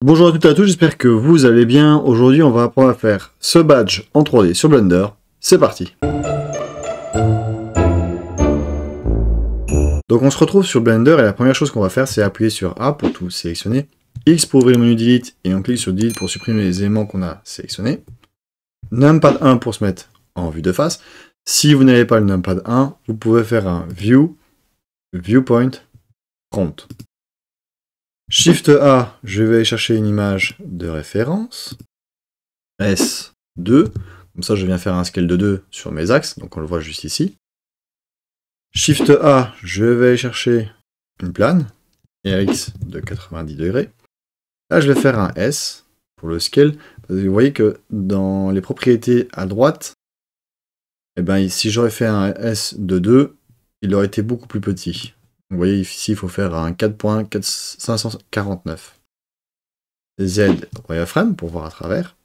Bonjour à toutes et à tous, j'espère que vous allez bien. Aujourd'hui, on va apprendre à faire ce badge en 3D sur Blender. C'est parti. Donc on se retrouve sur Blender et la première chose qu'on va faire, c'est appuyer sur A pour tout sélectionner, X pour ouvrir le menu Delete et on clique sur Delete pour supprimer les éléments qu'on a sélectionnés. Numpad 1 pour se mettre en vue de face. Si vous n'avez pas le Numpad 1, vous pouvez faire un View, Viewpoint, Front. Shift A, je vais aller chercher une image de référence. S2, comme ça je viens faire un scale de 2 sur mes axes, donc on le voit juste ici. Shift A, je vais aller chercher une plane, RX de 90 degrés. Là je vais faire un S pour le scale. Vous voyez que dans les propriétés à droite, eh ben, si j'aurais fait un S de 2, il aurait été beaucoup plus petit. Vous voyez ici il faut faire un 4.549. Z wireframe pour voir à travers.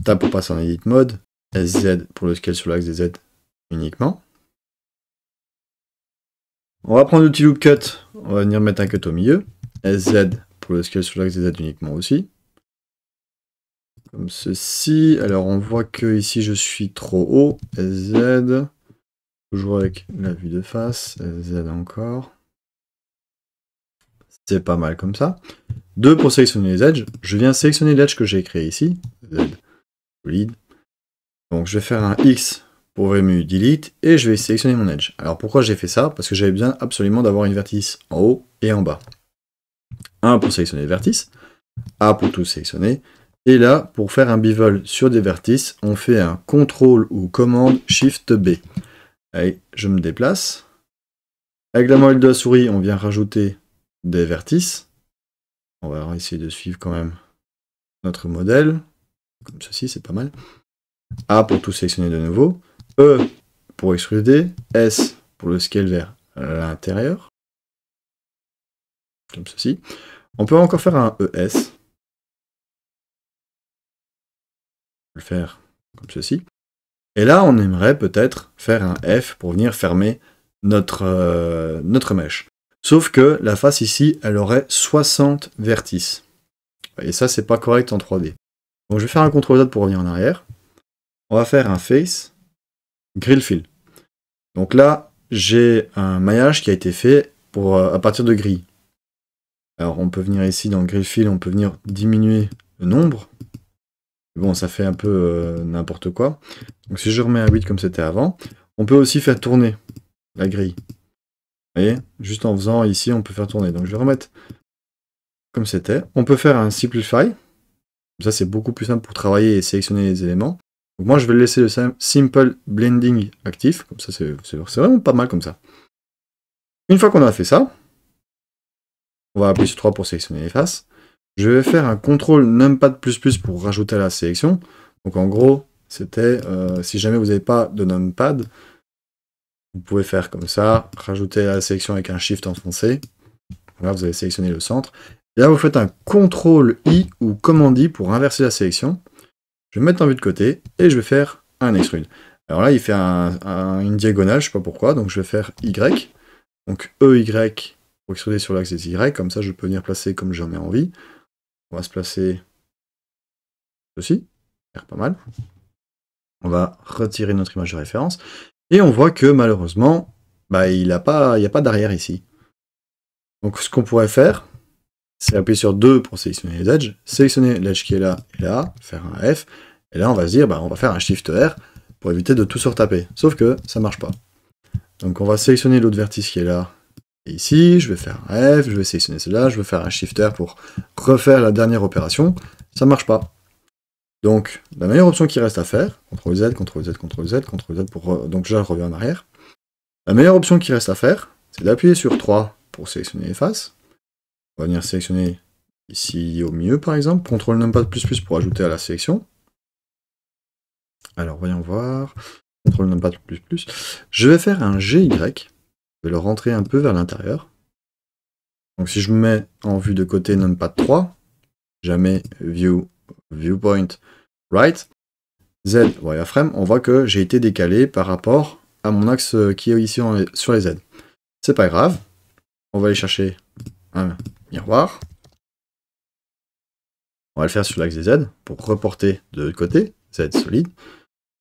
Tab pour passer en edit mode. SZ pour le scale sur l'axe des Z uniquement. On va prendre l'outil loop cut. On va venir mettre un cut au milieu. SZ pour le scale sur l'axe des Z uniquement aussi. Comme ceci. Alors on voit que ici je suis trop haut. SZ. Toujours avec la vue de face. SZ encore. C'est pas mal comme ça. 2 pour sélectionner les edges. Je viens sélectionner l'edge que j'ai créé ici. Z. Solide. Donc je vais faire un X pour ouvrir le menu Delete et je vais sélectionner mon edge. Alors pourquoi j'ai fait ça? Parce que j'avais besoin absolument d'avoir une vertice en haut et en bas. 1 pour sélectionner les vertices, A pour tout sélectionner. Et là, pour faire un bevel sur des vertices, on fait un CTRL ou commande SHIFT B. Allez, je me déplace. Avec la molette de la souris, on vient rajouter des vertices. On va essayer de suivre quand même notre modèle. Comme ceci, c'est pas mal. A pour tout sélectionner de nouveau. E pour extruder. S pour le scale vers l'intérieur. Comme ceci. On peut encore faire un ES. Le faire comme ceci. Et là, on aimerait peut-être faire un F pour venir fermer notre mèche. Sauf que la face ici, elle aurait 60 vertices. Et ça, c'est pas correct en 3D. Donc je vais faire un CTRL Z pour revenir en arrière. On va faire un Face, Grill Fill. Donc là, j'ai un maillage qui a été fait à partir de grilles. Alors on peut venir ici dans Grill Fill, on peut venir diminuer le nombre. Bon, ça fait un peu n'importe quoi. Donc si je remets à 8 comme c'était avant, on peut aussi faire tourner la grille. Vous voyez, juste en faisant ici, on peut faire tourner. Donc je vais remettre comme c'était. On peut faire un Simplify. Ça, c'est beaucoup plus simple pour travailler et sélectionner les éléments. Donc moi, je vais laisser le Simple Blending actif. Comme ça, c'est vraiment pas mal comme ça. Une fois qu'on a fait ça, on va appuyer sur 3 pour sélectionner les faces. Je vais faire un CTRL Numpad++ pour rajouter à la sélection. Donc en gros, c'était, si jamais vous n'avez pas de Numpad, vous pouvez faire comme ça, rajouter à la sélection avec un Shift enfoncé. Là, vous allez sélectionner le centre. Et là, vous faites un CTRL-I ou Command-I pour inverser la sélection. Je vais me mettre en vue de côté et je vais faire un extrude. Alors là, il fait une diagonale, je ne sais pas pourquoi, donc je vais faire Y. Donc EY pour extruder sur l'axe des Y, comme ça je peux venir placer comme j'en ai envie. On va se placer ceci, ça a l'air pas mal. On va retirer notre image de référence. Et on voit que malheureusement, bah, il n'y a pas d'arrière ici. Donc ce qu'on pourrait faire, c'est appuyer sur 2 pour sélectionner les edges, sélectionner l'edge qui est là et là, faire un F, et là on va se dire, bah, on va faire un Shift R pour éviter de tout se retaper. Sauf que ça marche pas. Donc on va sélectionner l'autre vertice qui est là et ici, je vais faire un F, je vais sélectionner celle-là, je vais faire un Shift R pour refaire la dernière opération. Ça marche pas. Donc la meilleure option qui reste à faire, CTRL Z, CTRL Z, CTRL Z, CTRL Z pour... donc là je reviens en arrière. La meilleure option qui reste à faire, c'est d'appuyer sur 3 pour sélectionner les faces. On va venir sélectionner ici au milieu par exemple, CTRL Numpad++ pour ajouter à la sélection. Alors voyons voir, CTRL Numpad++. Je vais faire un GY, je vais le rentrer un peu vers l'intérieur. Donc si je me mets en vue de côté Numpad 3, jamais View, Viewpoint, Right, Z, wireframe, on voit que j'ai été décalé par rapport à mon axe qui est ici sur les Z. C'est pas grave, on va aller chercher un miroir. On va le faire sur l'axe des Z pour reporter de l'autre côté, Z solide.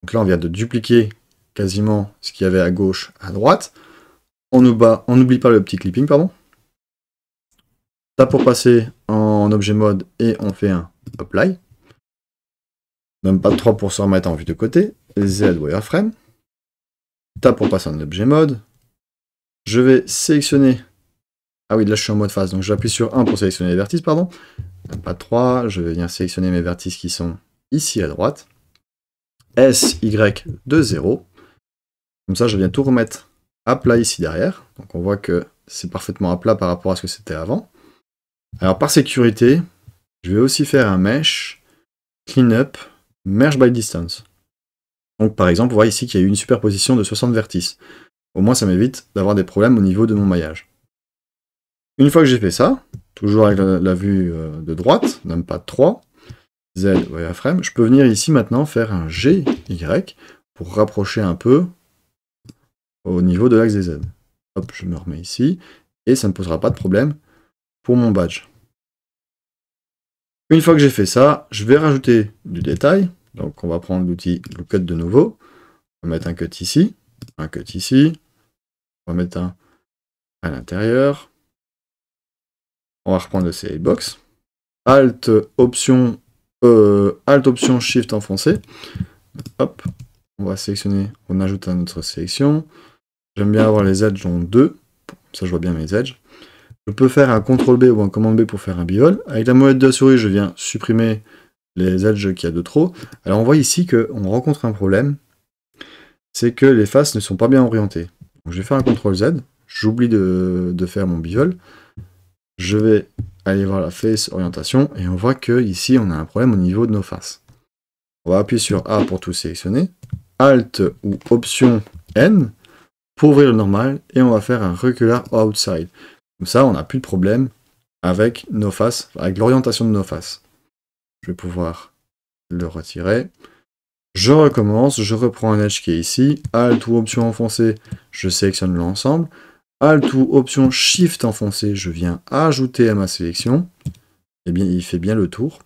Donc là, on vient de dupliquer quasiment ce qu'il y avait à gauche, à droite. On n'oublie pas le petit clipping, pardon. Tape pour passer en objet mode et on fait un apply. Même pas de 3 pour se remettre en vue de côté. Z wireframe. Tape pour passer en objet mode. Je vais sélectionner. Ah oui, là je suis en mode face, donc j'appuie sur 1 pour sélectionner les vertices, pardon. Même pas de 3. Je vais venir sélectionner mes vertices qui sont ici à droite. S, Y de 0. Comme ça, je viens tout remettre à plat ici derrière. Donc on voit que c'est parfaitement à plat par rapport à ce que c'était avant. Alors par sécurité, je vais aussi faire un mesh, cleanup, merge by distance. Donc par exemple, vous voyez ici qu'il y a eu une superposition de 60 vertices. Au moins ça m'évite d'avoir des problèmes au niveau de mon maillage. Une fois que j'ai fait ça, toujours avec la vue de droite, même pas de 3, Z wireframe, je peux venir ici maintenant faire un GY pour rapprocher un peu au niveau de l'axe des Z. Hop, je me remets ici, et ça ne me posera pas de problème pour mon badge. Une fois que j'ai fait ça, je vais rajouter du détail. Donc on va prendre l'outil Cut de nouveau. On va mettre un cut ici, un cut ici. On va mettre un à l'intérieur. On va reprendre le CI Box. Alt, Option, Shift enfoncé. Hop, on va sélectionner, on ajoute à notre sélection. J'aime bien avoir les edges en 2. Ça, je vois bien mes edges. Je peux faire un CTRL B ou un commande B pour faire un bivol. Avec la molette de la souris, je viens supprimer les edges qu'il y a de trop. Alors on voit ici qu'on rencontre un problème. C'est que les faces ne sont pas bien orientées. Donc, je vais faire un CTRL Z. J'oublie de faire mon bivol. Je vais aller voir la face orientation. Et on voit que ici on a un problème au niveau de nos faces. On va appuyer sur A pour tout sélectionner. Alt ou Option N pour ouvrir le normal. Et on va faire un recular outside. Comme ça, on n'a plus de problème avec nos faces, avec l'orientation de nos faces. Je vais pouvoir le retirer. Je recommence, je reprends un edge qui est ici. Alt ou Option enfoncé, je sélectionne l'ensemble. Alt ou Option Shift enfoncé, je viens ajouter à ma sélection. Eh bien, il fait bien le tour.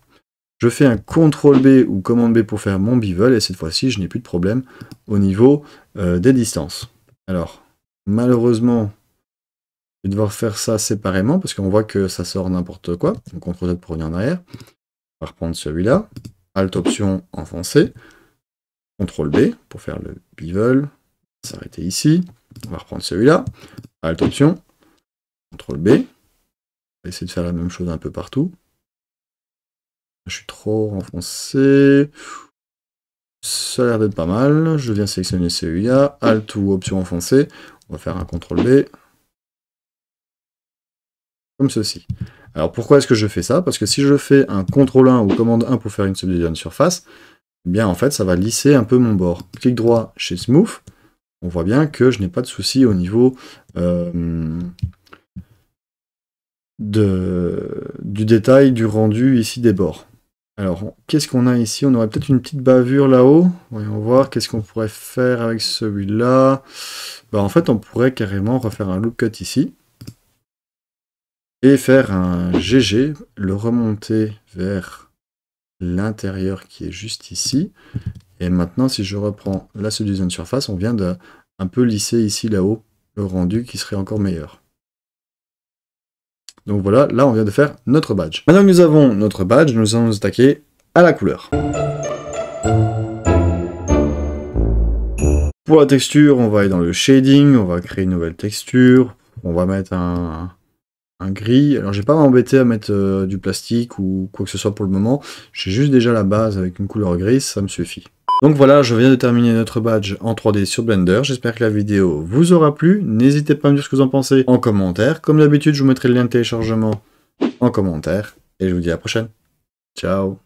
Je fais un CTRL B ou commande B pour faire mon bevel. Et cette fois-ci, je n'ai plus de problème au niveau des distances. Alors, malheureusement, je vais devoir faire ça séparément parce qu'on voit que ça sort n'importe quoi. Donc CTRL Z pour revenir en arrière. On va reprendre celui-là. Alt Option enfoncé. CTRL B pour faire le bevel. S'arrêter ici. On va reprendre celui-là. Alt Option. CTRL B. On va essayer de faire la même chose un peu partout. Je suis trop enfoncé. Ça a l'air d'être pas mal. Je viens sélectionner celui-là. Alt ou Option enfoncé. On va faire un CTRL B. Comme ceci. Alors pourquoi est-ce que je fais ça? Parce que si je fais un CTRL 1 ou commande 1 pour faire une subdivision de surface, eh bien en fait ça va lisser un peu mon bord. Clic droit chez Smooth, on voit bien que je n'ai pas de souci au niveau du détail, du rendu ici des bords. Alors qu'est-ce qu'on a ici? On aurait peut-être une petite bavure là-haut. Voyons voir, qu'est-ce qu'on pourrait faire avec celui-là? En fait on pourrait carrément refaire un loop cut ici. Et faire un GG, le remonter vers l'intérieur qui est juste ici. Et maintenant, si je reprends la subdivision de surface, on vient de un peu lisser ici là-haut le rendu qui serait encore meilleur. Donc voilà, là on vient de faire notre badge. Maintenant que nous avons notre badge, nous allons nous attaquer à la couleur. Pour la texture, on va aller dans le shading, on va créer une nouvelle texture, on va mettre un gris. Alors j'ai pas m'embêté à mettre du plastique ou quoi que ce soit pour le moment. J'ai juste déjà la base avec une couleur grise, ça me suffit. Donc voilà, je viens de terminer notre badge en 3D sur Blender. J'espère que la vidéo vous aura plu. N'hésitez pas à me dire ce que vous en pensez en commentaire. Comme d'habitude, je vous mettrai le lien de téléchargement en commentaire. Et je vous dis à la prochaine. Ciao.